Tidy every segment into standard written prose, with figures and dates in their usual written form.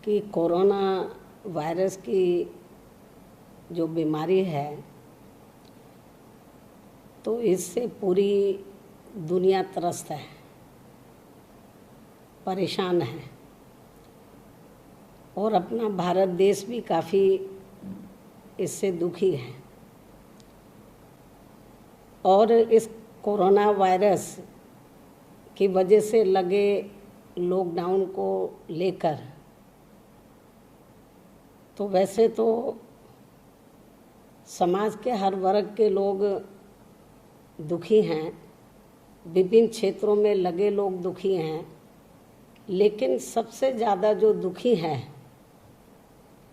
कि corona virus की जो बीमारी है तो इससे पूरी दुनिया त्रस्त है, परेशान है और अपना भारत देश भी काफ़ी इससे दुखी है। और इस कोरोना वायरस की वजह से लगे लॉकडाउन को लेकर तो वैसे तो समाज के हर वर्ग के लोग दुखी हैं, विभिन्न क्षेत्रों में लगे लोग दुखी हैं, लेकिन सबसे ज़्यादा जो दुखी हैं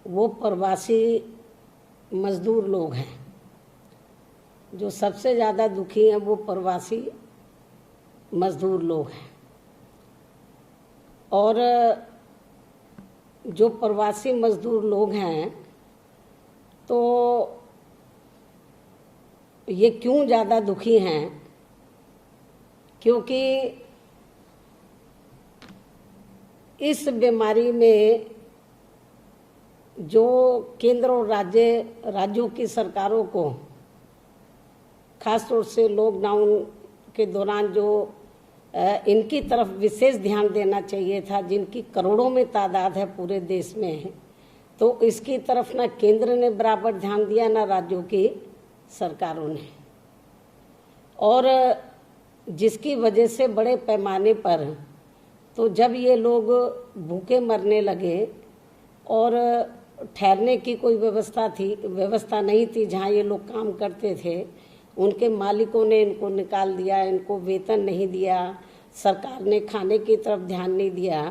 वो प्रवासी मजदूर लोग हैं। जो सबसे ज़्यादा दुखी हैं वो प्रवासी मजदूर लोग हैं। और जो प्रवासी मजदूर लोग हैं तो ये क्यों ज़्यादा दुखी हैं? क्योंकि इस बीमारी में जो केंद्र और राज्यों की सरकारों को खास तौर से लॉकडाउन के दौरान जो इनकी तरफ विशेष ध्यान देना चाहिए था, जिनकी करोड़ों में तादाद है पूरे देश में, तो इसकी तरफ ना केंद्र ने बराबर ध्यान दिया ना राज्यों की सरकारों ने। और जिसकी वजह से बड़े पैमाने पर तो जब ये लोग भूखे मरने लगे और ठहरने की कोई व्यवस्था नहीं थी, जहाँ ये लोग काम करते थे उनके मालिकों ने इनको निकाल दिया, इनको वेतन नहीं दिया, सरकार ने खाने की तरफ ध्यान नहीं दिया,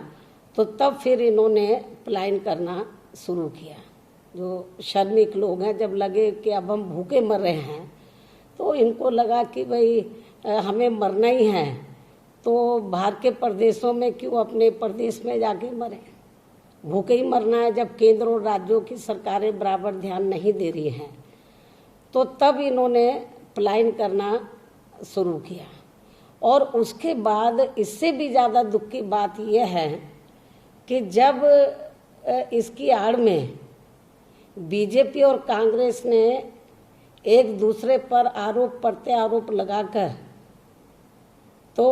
तो तब फिर इन्होंने पलायन करना शुरू किया। जो श्रमिक लोग हैं, जब लगे कि अब हम भूखे मर रहे हैं तो इनको लगा कि भाई हमें मरना ही है तो बाहर के प्रदेशों में क्यों, अपने प्रदेश में जाके मरें, भूखे ही मरना है जब केंद्र और राज्यों की सरकारें बराबर ध्यान नहीं दे रही हैं। तो तब इन्होंने पलायन करना शुरू किया। और उसके बाद इससे भी ज़्यादा दुख की बात यह है कि जब इसकी आड़ में बीजेपी और कांग्रेस ने एक दूसरे पर आरोप प्रत्यारोप लगाकर तो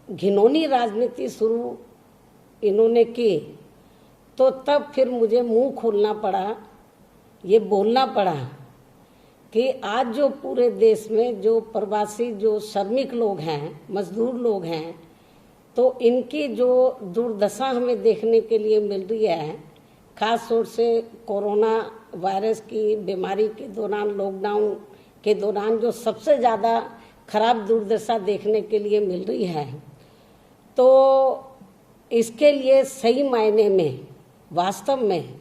घिनौनी राजनीति शुरू इन्होंने की, तो तब फिर मुझे मुंह खोलना पड़ा, ये बोलना पड़ा कि आज जो पूरे देश में जो प्रवासी जो श्रमिक लोग हैं, मजदूर लोग हैं, तो इनकी जो दुर्दशा हमें देखने के लिए मिल रही है, खास तौर से कोरोना वायरस की बीमारी के दौरान, लॉकडाउन के दौरान जो सबसे ज़्यादा खराब दुर्दशा देखने के लिए मिल रही है, तो इसके लिए सही मायने में वास्तव में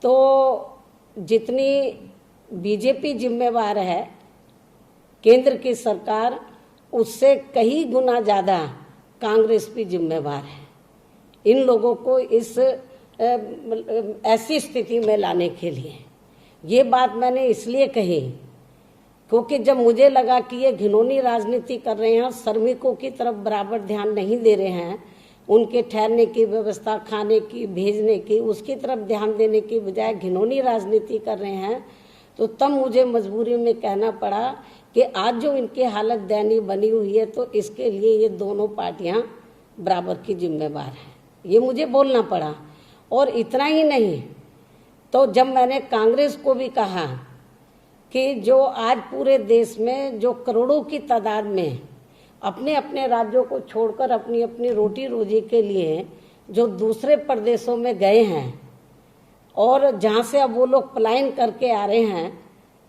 तो जितनी बीजेपी जिम्मेवार है, केंद्र की सरकार, उससे कई गुना ज़्यादा कांग्रेस भी जिम्मेवार है इन लोगों को इस ऐसी स्थिति में लाने के लिए। ये बात मैंने इसलिए कही क्योंकि जब मुझे लगा कि ये घिनौनी राजनीति कर रहे हैं, श्रमिकों की तरफ बराबर ध्यान नहीं दे रहे हैं, उनके ठहरने की व्यवस्था, खाने की, भेजने की, उसकी तरफ ध्यान देने की बजाय घिनौनी राजनीति कर रहे हैं, तो तब मुझे मजबूरी में कहना पड़ा कि आज जो इनकी हालत दयनीय बनी हुई है तो इसके लिए ये दोनों पार्टियां बराबर की जिम्मेवार हैं। ये मुझे बोलना पड़ा। और इतना ही नहीं, तो जब मैंने कांग्रेस को भी कहा कि जो आज पूरे देश में जो करोड़ों की तादाद में अपने अपने राज्यों को छोड़कर अपनी अपनी रोटी रोजी के लिए जो दूसरे प्रदेशों में गए हैं और जहाँ से अब वो लोग पलायन करके आ रहे हैं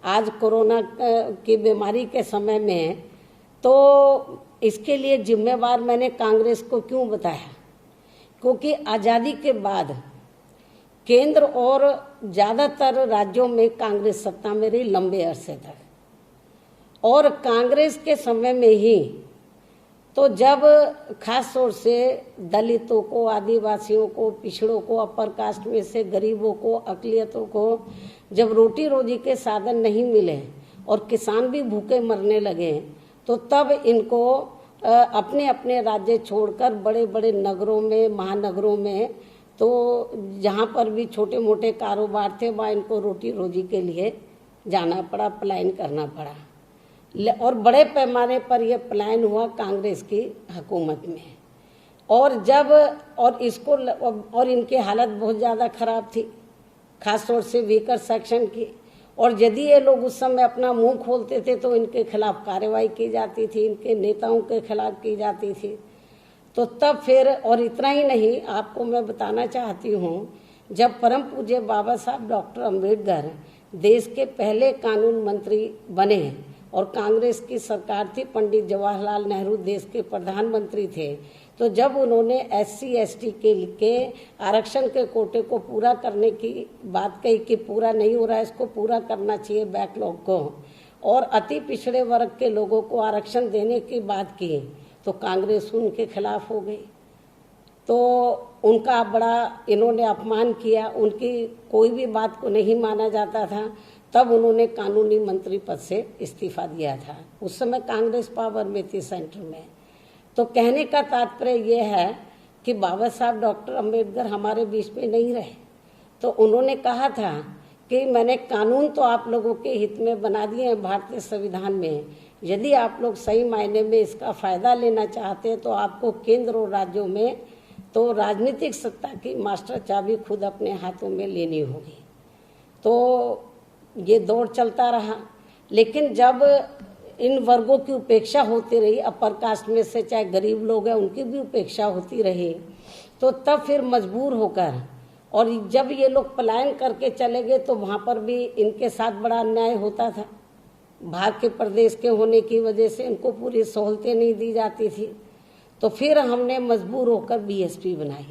आज कोरोना की बीमारी के समय में, तो इसके लिए जिम्मेवार मैंने कांग्रेस को क्यों बताया? क्योंकि आज़ादी के बाद केंद्र और ज़्यादातर राज्यों में कांग्रेस सत्ता में रही लंबे अरसे तक, और कांग्रेस के समय में ही तो जब खास तौर से दलितों को, आदिवासियों को, पिछड़ों को, अपर कास्ट में से गरीबों को, अकलियतों को जब रोटी रोजी के साधन नहीं मिले और किसान भी भूखे मरने लगे, तो तब इनको अपने अपने राज्य छोड़कर बड़े बड़े नगरों में, महानगरों में तो जहाँ पर भी छोटे मोटे कारोबार थे वहाँ इनको रोटी रोजी के लिए जाना पड़ा, पलायन करना पड़ा। और बड़े पैमाने पर यह पलायन हुआ कांग्रेस की हुकूमत में। और जब और इनकी हालत बहुत ज़्यादा खराब थी, खासतौर से वीकर सेक्शन की। और यदि ये लोग उस समय अपना मुंह खोलते थे तो इनके खिलाफ कार्रवाई की जाती थी, इनके नेताओं के खिलाफ की जाती थी। तो तब फिर, और इतना ही नहीं, आपको मैं बताना चाहती हूँ, जब परम पूज्य बाबा साहब डॉक्टर अम्बेडकर देश के पहले कानून मंत्री बने और कांग्रेस की सरकार थी, पंडित जवाहरलाल नेहरू देश के प्रधानमंत्री थे, तो जब उन्होंने SC/ST के आरक्षण के कोटे को पूरा करने की बात कही कि पूरा नहीं हो रहा है, इसको पूरा करना चाहिए बैकलॉग को, और अति पिछड़े वर्ग के लोगों को आरक्षण देने की बात की, तो कांग्रेस उनके खिलाफ हो गई। तो उनका बड़ा इन्होंने अपमान किया, उनकी कोई भी बात को नहीं माना जाता था। तब उन्होंने कानूनी मंत्री पद से इस्तीफा दिया था। उस समय कांग्रेस पावर में थी सेंटर में। तो कहने का तात्पर्य ये है कि बाबा साहब डॉक्टर अम्बेडकर हमारे बीच में नहीं रहे। तो उन्होंने कहा था कि मैंने कानून तो आप लोगों के हित में बना दिए हैं भारतीय संविधान में, यदि आप लोग सही मायने में इसका फायदा लेना चाहते हैं तो आपको केंद्र और राज्यों में तो राजनीतिक सत्ता की मास्टर चाबी खुद अपने हाथों में लेनी होगी। तो ये दौर चलता रहा। लेकिन जब इन वर्गों की उपेक्षा होती रही, अपर कास्ट में से चाहे गरीब लोग हैं उनकी भी उपेक्षा होती रही, तो तब फिर मजबूर होकर, और जब ये लोग पलायन करके चले गए तो वहाँ पर भी इनके साथ बड़ा अन्याय होता था। भाग के प्रदेश के होने की वजह से इनको पूरी सहूलतें नहीं दी जाती थी। तो फिर हमने मजबूर होकर BSP बनाई।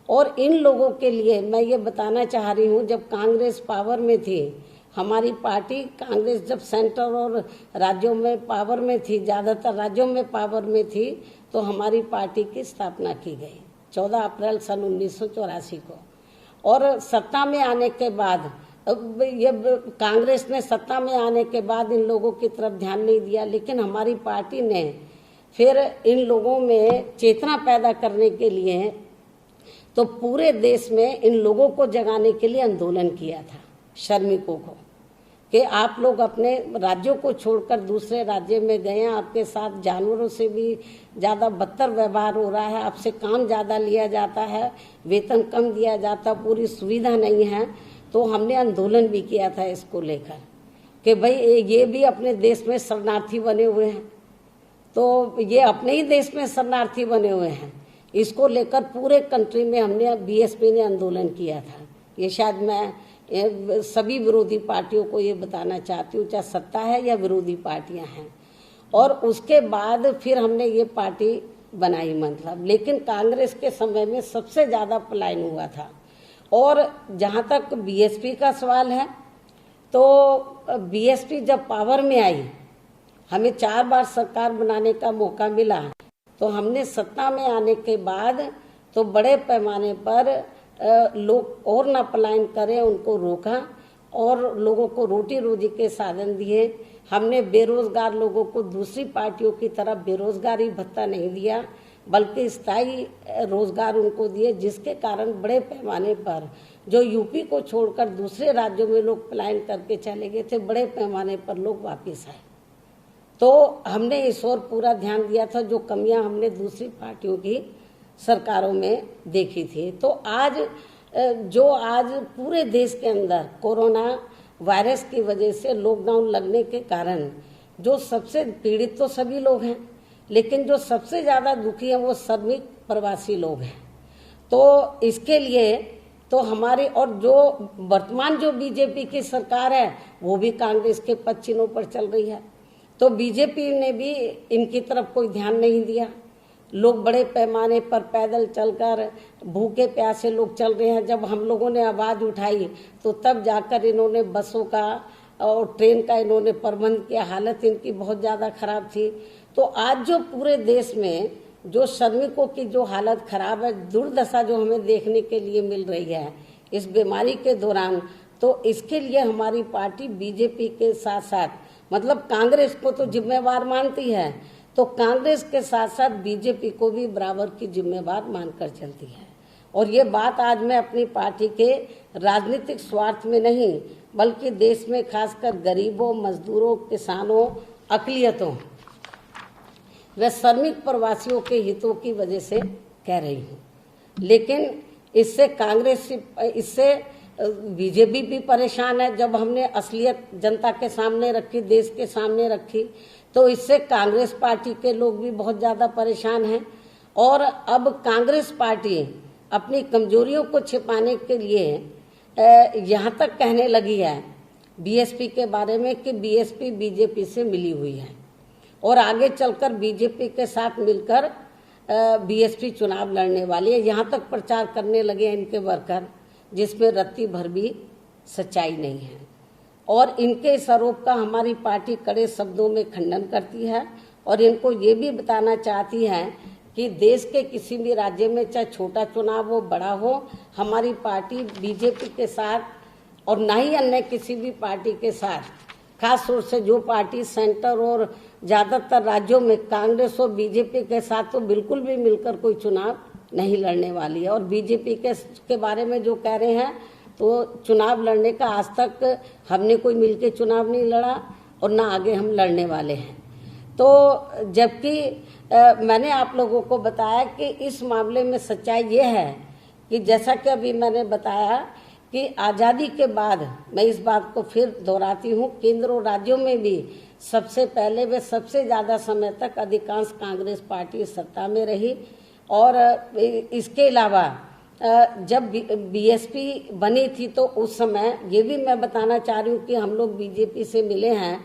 और इन लोगों के लिए मैं ये बताना चाह रही हूँ, जब कांग्रेस पावर में थी, हमारी पार्टी कांग्रेस जब सेंटर और राज्यों में पावर में थी, ज़्यादातर राज्यों में पावर में थी, तो हमारी पार्टी की स्थापना की गई 14 अप्रैल सन 1984 को। और सत्ता में आने के बाद, ये कांग्रेस ने सत्ता में आने के बाद इन लोगों की तरफ ध्यान नहीं दिया, लेकिन हमारी पार्टी ने फिर इन लोगों में चेतना पैदा करने के लिए तो पूरे देश में इन लोगों को जगाने के लिए आंदोलन किया था, श्रमिकों को, कि आप लोग अपने राज्यों को छोड़कर दूसरे राज्य में गए हैं, आपके साथ जानवरों से भी ज़्यादा बदतर व्यवहार हो रहा है, आपसे काम ज़्यादा लिया जाता है, वेतन कम दिया जाता, पूरी सुविधा नहीं है। तो हमने आंदोलन भी किया था इसको लेकर कि भाई ये भी अपने देश में शरणार्थी बने हुए हैं, तो ये अपने ही देश में शरणार्थी बने हुए हैं। इसको लेकर पूरे कंट्री में हमने BSP ने आंदोलन किया था। ये शायद मैं सभी विरोधी पार्टियों को ये बताना चाहती हूँ, चाहे सत्ता है या विरोधी पार्टियां हैं। और उसके बाद फिर हमने ये पार्टी बनाई, मतलब। लेकिन कांग्रेस के समय में सबसे ज़्यादा पलायन हुआ था। और जहाँ तक BSP का सवाल है, तो BSP जब पावर में आई, हमें 4 बार सरकार बनाने का मौका मिला, तो हमने सत्ता में आने के बाद तो बड़े पैमाने पर लोग और ना पलायन करें उनको रोका और लोगों को रोटी रोजी के साधन दिए। हमने बेरोजगार लोगों को दूसरी पार्टियों की तरह बेरोजगारी भत्ता नहीं दिया, बल्कि स्थायी रोजगार उनको दिए, जिसके कारण बड़े पैमाने पर जो यूपी को छोड़कर दूसरे राज्यों में लोग पलायन करके चले गए थे, बड़े पैमाने पर लोग वापस आए। तो हमने इस ओर पूरा ध्यान दिया था, जो कमियां हमने दूसरी पार्टियों की सरकारों में देखी थी। तो आज पूरे देश के अंदर कोरोना वायरस की वजह से लॉकडाउन लगने के कारण जो सबसे पीड़ित तो सभी लोग हैं, लेकिन जो सबसे ज़्यादा दुखी हैं वो श्रमिक प्रवासी लोग हैं। तो इसके लिए तो हमारे, और जो वर्तमान जो BJP की सरकार है वो भी कांग्रेस के पद चिन्हों पर चल रही है, तो BJP ने भी इनकी तरफ कोई ध्यान नहीं दिया। लोग बड़े पैमाने पर पैदल चलकर, भूखे प्यासे लोग चल रहे हैं। जब हम लोगों ने आवाज़ उठाई तो तब जाकर इन्होंने बसों का और ट्रेन का इन्होंने प्रबंध किया। हालत इनकी बहुत ज़्यादा खराब थी। तो आज जो पूरे देश में जो श्रमिकों की जो हालत खराब है, दुर्दशा जो हमें देखने के लिए मिल रही है इस बीमारी के दौरान, तो इसके लिए हमारी पार्टी BJP के साथ साथ, मतलब कांग्रेस को तो जिम्मेवार मानती है, तो कांग्रेस के साथ साथ BJP को भी बराबर की जिम्मेवार मानकर चलती है। और ये बात आज मैं अपनी पार्टी के राजनीतिक स्वार्थ में नहीं बल्कि देश में खासकर गरीबों, मजदूरों, किसानों, अकलियतों व श्रमिक प्रवासियों के हितों की वजह से कह रही हूँ। लेकिन इससे बीजेपी भी परेशान है। जब हमने असलियत जनता के सामने रखी, देश के सामने रखी, तो इससे कांग्रेस पार्टी के लोग भी बहुत ज़्यादा परेशान हैं। और अब कांग्रेस पार्टी अपनी कमजोरियों को छिपाने के लिए यहाँ तक कहने लगी है बीएसपी के बारे में कि बीएसपी बीजेपी से मिली हुई है और आगे चलकर बीजेपी के साथ मिलकर बीएसपी चुनाव लड़ने वाली है। यहाँ तक प्रचार करने लगे हैं इनके वर्कर, जिसमें रत्ती भर भी सच्चाई नहीं है। और इनके इस आरोप का हमारी पार्टी कड़े शब्दों में खंडन करती है और इनको ये भी बताना चाहती है कि देश के किसी भी राज्य में चाहे छोटा चुनाव हो, बड़ा हो, हमारी पार्टी बीजेपी के साथ और ना ही अन्य किसी भी पार्टी के साथ, खास तौर से जो पार्टी सेंटर और ज़्यादातर राज्यों में कांग्रेस और बीजेपी के साथ तो बिल्कुल भी मिलकर कोई चुनाव नहीं लड़ने वाली है। और बीजेपी के बारे में जो कह रहे हैं, तो चुनाव लड़ने का आज तक हमने कोई मिलके चुनाव नहीं लड़ा और ना आगे हम लड़ने वाले हैं। तो जबकि मैंने आप लोगों को बताया कि इस मामले में सच्चाई ये है कि जैसा कि अभी मैंने बताया कि आज़ादी के बाद, मैं इस बात को फिर दोहराती हूँ, केंद्र और राज्यों में भी सबसे पहले व सबसे ज़्यादा समय तक अधिकांश कांग्रेस पार्टी सत्ता में रही। और इसके अलावा जब बीएसपी बनी थी तो उस समय ये भी मैं बताना चाह रही हूँ कि हम लोग बीजेपी से मिले हैं,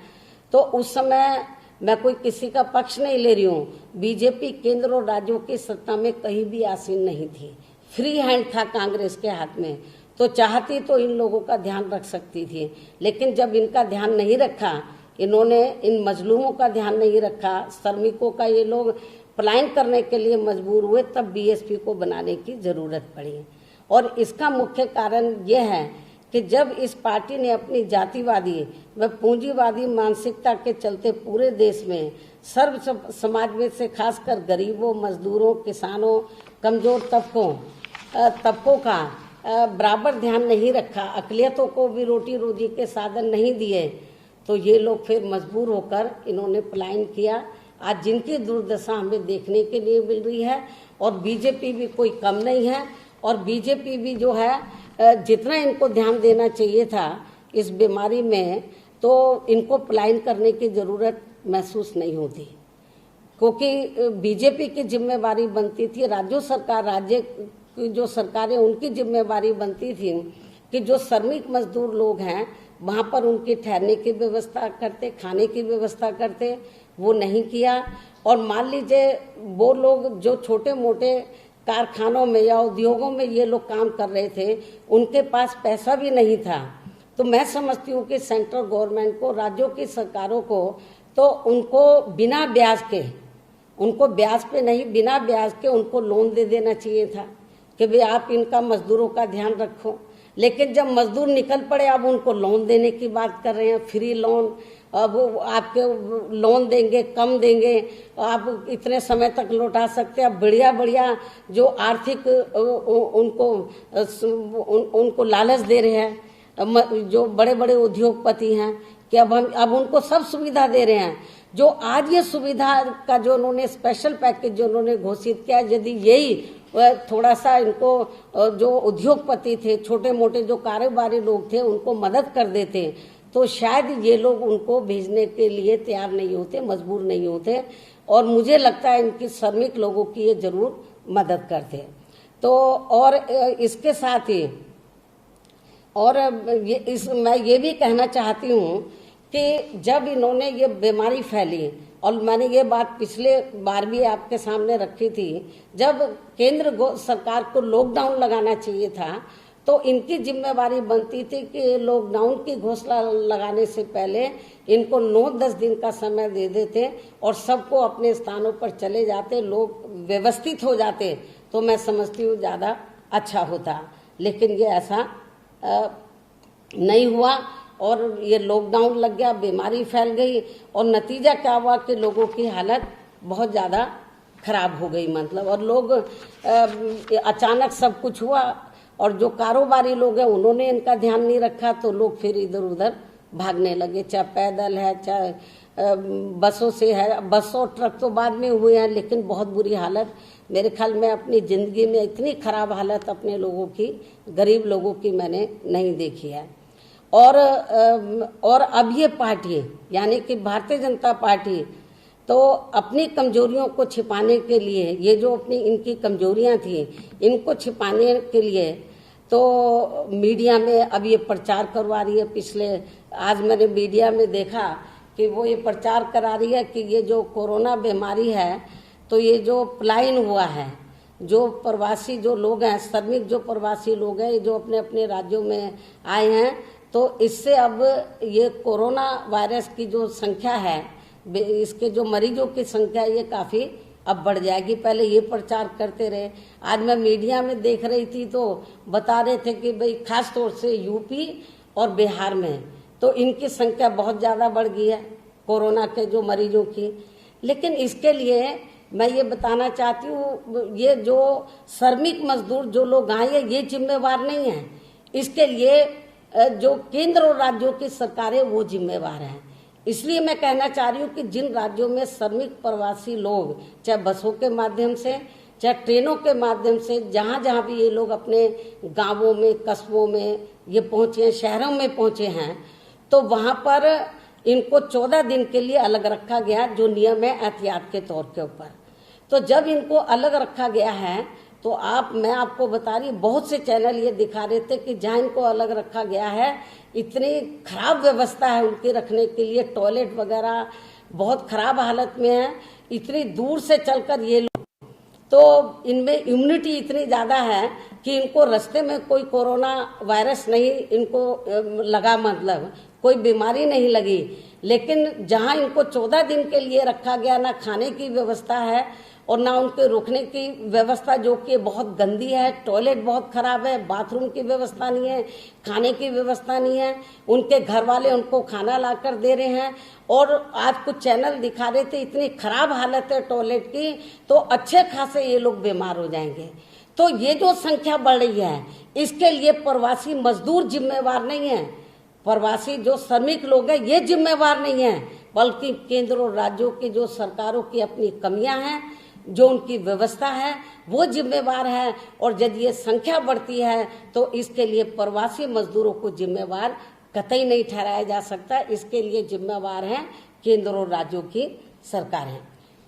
तो उस समय मैं कोई किसी का पक्ष नहीं ले रही हूँ, बीजेपी केंद्र और राज्यों की सत्ता में कहीं भी आसीन नहीं थी, फ्री हैंड था कांग्रेस के हाथ में। तो चाहती तो इन लोगों का ध्यान रख सकती थी, लेकिन जब इनका ध्यान नहीं रखा, इन्होंने इन मजलूमों का ध्यान नहीं रखा, श्रमिकों का ये लोग पलायन करने के लिए मजबूर हुए, तब बीएसपी को बनाने की जरूरत पड़ी। और इसका मुख्य कारण यह है कि जब इस पार्टी ने अपनी जातिवादी व पूंजीवादी मानसिकता के चलते पूरे देश में सर्व समाज में से खासकर गरीबों, मजदूरों, किसानों, कमजोर तबकों का बराबर ध्यान नहीं रखा, अकलियतों को भी रोटी रोजी के साधन नहीं दिए, तो ये लोग फिर मजबूर होकर इन्होंने पलायन किया। आज जिनकी दुर्दशा हमें देखने के लिए मिल रही है, और बीजेपी भी कोई कम नहीं है। और बीजेपी भी जो है जितना इनको ध्यान देना चाहिए था इस बीमारी में, तो इनको पलायन करने की जरूरत महसूस नहीं होती, क्योंकि बीजेपी की जिम्मेवारी बनती थी, राज्य की जो सरकारें उनकी जिम्मेवारी बनती थी कि जो श्रमिक मजदूर लोग हैं वहाँ पर उनकी ठहरने की व्यवस्था करते, खाने की व्यवस्था करते, वो नहीं किया। और मान लीजिए वो लोग जो छोटे मोटे कारखानों में या उद्योगों में ये लोग काम कर रहे थे, उनके पास पैसा भी नहीं था। तो मैं समझती हूँ कि सेंट्रल गवर्नमेंट को, राज्यों की सरकारों को, तो उनको बिना ब्याज के, उनको ब्याज पे नहीं, बिना ब्याज के उनको लोन दे देना चाहिए था कि भाई आप इनका मजदूरों का ध्यान रखो। लेकिन जब मजदूर निकल पड़े, अब उनको लोन देने की बात कर रहे हैं, फ्री लोन, अब आपके लोन देंगे, कम देंगे, आप इतने समय तक लौटा सकते हैं। अब बढ़िया बढ़िया जो आर्थिक उनको लालच दे रहे हैं जो बड़े बड़े उद्योगपति हैं कि अब उनको सब सुविधा दे रहे हैं। जो आज ये सुविधा का जो उन्होंने स्पेशल पैकेज जो उन्होंने घोषित किया, यदि यही थोड़ा सा इनको जो उद्योगपति थे, छोटे मोटे जो कारोबारी लोग थे, उनको मदद कर देते, तो शायद ये लोग उनको भेजने के लिए तैयार नहीं होते, मजबूर नहीं होते। और मुझे लगता है इनकी श्रमिक लोगों की ये जरूर मदद करते। तो और इसके साथ ही मैं ये भी कहना चाहती हूँ कि जब इन्होंने ये बीमारी फैली, और मैंने ये बात पिछले बार भी आपके सामने रखी थी, जब केंद्र सरकार को लॉकडाउन लगाना चाहिए था, तो इनकी जिम्मेवारी बनती थी कि लॉकडाउन की घोषणा लगाने से पहले इनको 9-10 दिन का समय दे देते और सबको अपने स्थानों पर चले जाते, लोग व्यवस्थित हो जाते, तो मैं समझती हूँ ज़्यादा अच्छा होता। लेकिन ये ऐसा नहीं हुआ और ये लॉकडाउन लग गया, बीमारी फैल गई, और नतीजा क्या हुआ कि लोगों की हालत बहुत ज़्यादा खराब हो गई मतलब। और लोग अचानक सब कुछ हुआ और जो कारोबारी लोग हैं उन्होंने इनका ध्यान नहीं रखा, तो लोग फिर इधर उधर भागने लगे, चाहे पैदल है चाहे बसों से है। बसों ट्रक तो बाद में हुए हैं, लेकिन बहुत बुरी हालत मेरे ख्याल में अपनी जिंदगी में इतनी खराब हालत अपने लोगों की, गरीब लोगों की मैंने नहीं देखी है। और अब ये पार्टी यानी कि भारतीय जनता पार्टी तो अपनी कमजोरियों को छिपाने के लिए, ये जो अपनी इनकी कमजोरियां थी इनको छिपाने के लिए तो मीडिया में अब ये प्रचार करवा रही है। आज मैंने मीडिया में देखा कि वो ये प्रचार करा रही है कि ये जो कोरोना बीमारी है, तो ये जो पलायन हुआ है, जो प्रवासी जो लोग हैं, श्रमिक जो प्रवासी लोग हैं, जो अपने अपने राज्यों में आए हैं, तो इससे अब ये कोरोना वायरस की जो संख्या है, इसके जो मरीजों की संख्या ये काफी अब बढ़ जाएगी। पहले ये प्रचार करते रहे। आज मैं मीडिया में देख रही थी तो बता रहे थे कि भाई खास तौर से यूपी और बिहार में तो इनकी संख्या बहुत ज्यादा बढ़ गई है कोरोना के जो मरीजों की। लेकिन इसके लिए मैं ये बताना चाहती हूँ, ये जो श्रमिक मजदूर जो लोग आए हैं ये जिम्मेवार नहीं है। इसके लिए जो केंद्र और राज्यों की सरकारें वो जिम्मेवार हैं। इसलिए मैं कहना चाह रही हूँ कि जिन राज्यों में श्रमिक प्रवासी लोग, चाहे बसों के माध्यम से चाहे ट्रेनों के माध्यम से, जहाँ जहाँ भी ये लोग अपने गांवों में, कस्बों में ये पहुंचे हैं, शहरों में पहुंचे हैं, तो वहां पर इनको 14 दिन के लिए अलग रखा गया, जो नियम है एहतियात के तौर के ऊपर। तो जब इनको अलग रखा गया है तो मैं आपको बता रही, बहुत से चैनल ये दिखा रहे थे कि जहाँ इनको अलग रखा गया है इतनी खराब व्यवस्था है उनके रखने के लिए, टॉयलेट वगैरह बहुत खराब हालत में है, इतनी दूर से चलकर ये लोग, तो इनमें इम्यूनिटी इतनी ज्यादा है कि इनको रास्ते में कोई कोरोना वायरस नहीं इनको लगा, मतलब कोई बीमारी नहीं लगी। लेकिन जहां इनको 14 दिन के लिए रखा गया, ना खाने की व्यवस्था है और ना उनके रुकने की व्यवस्था, जो कि बहुत गंदी है, टॉयलेट बहुत खराब है, बाथरूम की व्यवस्था नहीं है, खाने की व्यवस्था नहीं है, उनके घर वाले उनको खाना लाकर दे रहे हैं। और आज कुछ चैनल दिखा रहे थे इतनी खराब हालत है टॉयलेट की, तो अच्छे खासे ये लोग बीमार हो जाएंगे। तो ये जो संख्या बढ़ रही है इसके लिए प्रवासी मजदूर जिम्मेवार नहीं है, प्रवासी जो श्रमिक लोग हैं ये जिम्मेवार नहीं है, बल्कि केंद्र और राज्यों की जो सरकारों की अपनी कमियां हैं, जो उनकी व्यवस्था है वो जिम्मेवार है। और यदि ये संख्या बढ़ती है तो इसके लिए प्रवासी मजदूरों को जिम्मेवार कतई नहीं ठहराया जा सकता। इसके लिए जिम्मेवार हैं केंद्र और राज्यों की सरकारें।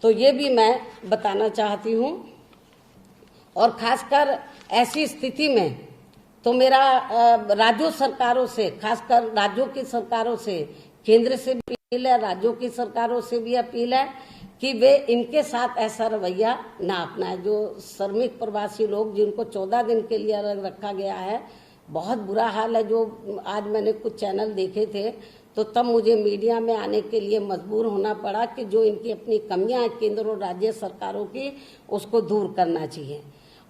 तो ये भी मैं बताना चाहती हूँ। और खासकर ऐसी स्थिति में तो मेरा राज्यों सरकारों से, खासकर राज्यों की सरकारों से, केंद्र से भी अपील है, राज्यों की सरकारों से भी अपील है कि वे इनके साथ ऐसा रवैया ना अपनाएं। जो श्रमिक प्रवासी लोग जिनको 14 दिन के लिए अलग रखा गया है, बहुत बुरा हाल है। जो आज मैंने कुछ चैनल देखे थे तो तब मुझे मीडिया में आने के लिए मजबूर होना पड़ा कि जो इनकी अपनी कमियां हैं केंद्र और राज्य सरकारों की, उसको दूर करना चाहिए।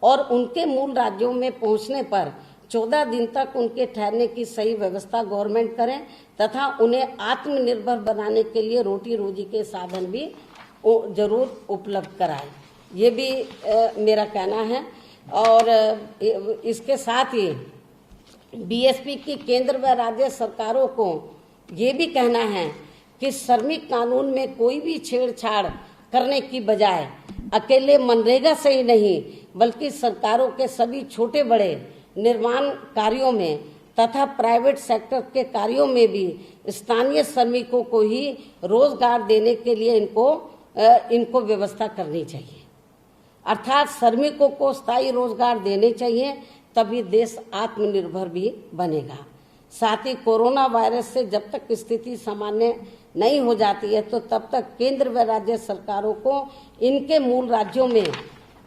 और उनके मूल राज्यों में पहुंचने पर 14 दिन तक उनके ठहरने की सही व्यवस्था गवर्नमेंट करें तथा उन्हें आत्मनिर्भर बनाने के लिए रोटी रोजी के साधन भी जरूर उपलब्ध कराएं। ये भी मेरा कहना है। और इसके साथ ही बीएसपी की केंद्र व राज्य सरकारों को ये भी कहना है कि श्रमिक कानून में कोई भी छेड़छाड़ करने की बजाय अकेले मनरेगा से ही नहीं बल्कि सरकारों के सभी छोटे बड़े निर्माण कार्यों में तथा प्राइवेट सेक्टर के कार्यों में भी स्थानीय श्रमिकों को ही रोजगार देने के लिए इनको व्यवस्था करनी चाहिए। अर्थात श्रमिकों को स्थायी रोजगार देने चाहिए, तभी देश आत्मनिर्भर भी बनेगा। साथ ही कोरोना वायरस से जब तक स्थिति सामान्य नहीं हो जाती है तो तब तक केंद्र व राज्य सरकारों को इनके मूल राज्यों में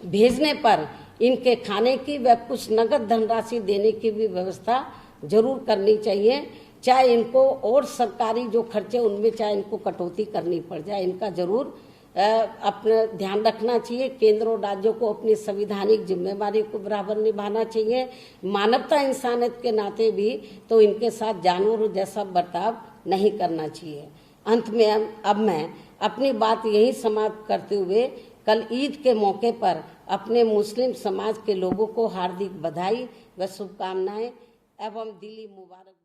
भेजने पर इनके खाने की व कुछ नगद धनराशि देने की भी व्यवस्था जरूर करनी चाहिए। चाहे इनको और सरकारी जो खर्चे उनमें चाहे इनको कटौती करनी पड़ जाए, इनका जरूर अपना ध्यान रखना चाहिए। केंद्र और राज्यों को अपनी संवैधानिक जिम्मेदारी को बराबर निभाना चाहिए। मानवता इंसानियत के नाते भी तो इनके साथ जानवरों जैसा बर्ताव नहीं करना चाहिए। अंत में अब मैं अपनी बात यही समाप्त करते हुए कल ईद के मौके पर अपने मुस्लिम समाज के लोगों को हार्दिक बधाई व शुभकामनाएं एवं दिली मुबारकबाद।